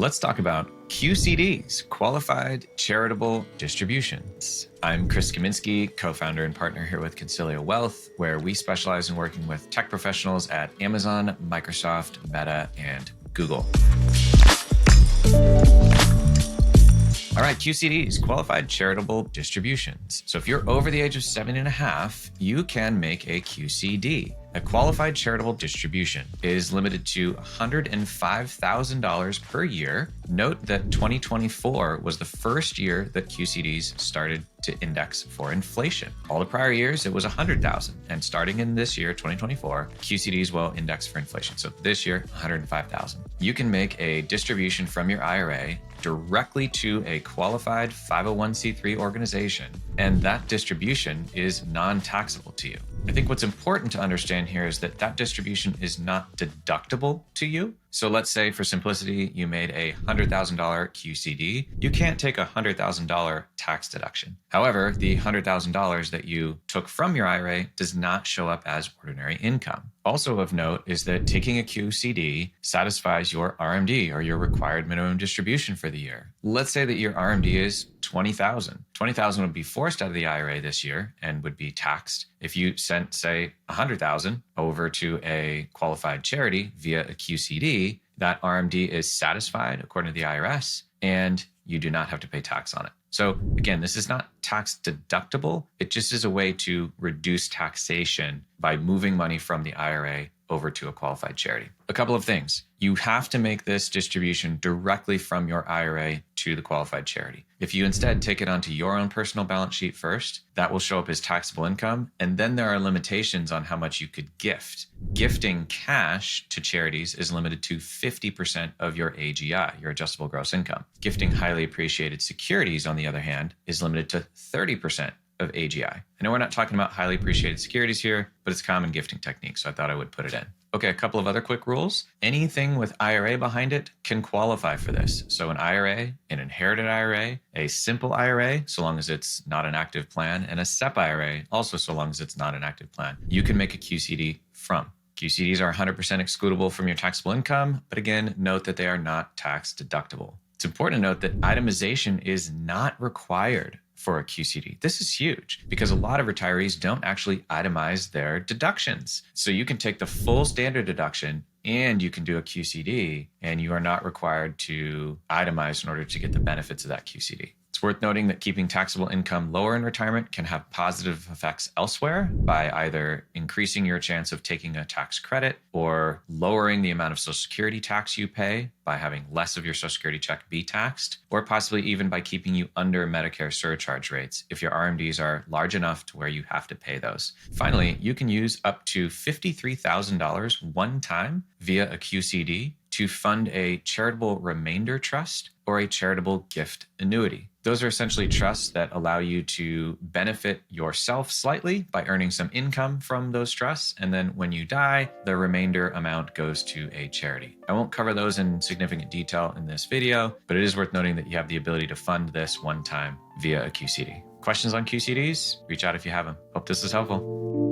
Let's talk about QCDs, Qualified Charitable Distributions. I'm Chris Kaminski, co-founder and partner here with Concilio Wealth, where we specialize in working with tech professionals at Amazon, Microsoft, Meta, and Google. All right, QCDs, Qualified Charitable Distributions. So if you're over the age of 7.5, you can make a QCD. A Qualified Charitable Distribution is limited to $105,000 per year. Note that 2024 was the first year that QCDs started to index for inflation. All the prior years, it was $100,000. And starting in this year, 2024, QCDs will index for inflation. So this year, $105,000. You can make a distribution from your IRA directly to a qualified 501c3 organization, and that distribution is non-taxable to you. I think what's important to understand here is that that distribution is not deductible to you. So let's say for simplicity, you made a $100,000 QCD. You can't take a $100,000 tax deduction. However, the $100,000 that you took from your IRA does not show up as ordinary income. Also of note is that taking a QCD satisfies your RMD, or your required minimum distribution for the year. Let's say that your RMD is $20,000. $20,000 would be forced out of the IRA this year and would be taxed. If you sent, say, $100,000 over to a qualified charity via a QCD, that RMD is satisfied according to the IRS, and you do not have to pay tax on it. So again, this is not tax deductible. It just is a way to reduce taxation by moving money from the IRA over to a qualified charity. A couple of things. You have to make this distribution directly from your IRA to the qualified charity. If you instead take it onto your own personal balance sheet first, that will show up as taxable income. And then there are limitations on how much you could gift. Gifting cash to charities is limited to 50% of your AGI, your adjustable gross income. Gifting highly appreciated securities, on the other hand, is limited to 30% of AGI. I know we're not talking about highly appreciated securities here, but it's a common gifting technique, so I thought I would put it in. Okay, a couple of other quick rules. Anything with IRA behind it can qualify for this. So an IRA, an inherited IRA, a simple IRA, so long as it's not an active plan, and a SEP IRA, also so long as it's not an active plan, you can make a QCD from. QCDs are 100% excludable from your taxable income, but again, note that they are not tax deductible. It's important to note that itemization is not required for a QCD. This is huge because a lot of retirees don't actually itemize their deductions. So you can take the full standard deduction and you can do a QCD, and you are not required to itemize in order to get the benefits of that QCD. It's worth noting that keeping taxable income lower in retirement can have positive effects elsewhere by either increasing your chance of taking a tax credit or lowering the amount of Social Security tax you pay by having less of your Social Security check be taxed, or possibly even by keeping you under Medicare surcharge rates if your RMDs are large enough to where you have to pay those. Finally, you can use up to $53,000 one time via a QCD to fund a charitable remainder trust or a charitable gift annuity. Those are essentially trusts that allow you to benefit yourself slightly by earning some income from those trusts. And then when you die, the remainder amount goes to a charity. I won't cover those in significant detail in this video, but it is worth noting that you have the ability to fund this one time via a QCD. Questions on QCDs? Reach out if you have them. Hope this is helpful.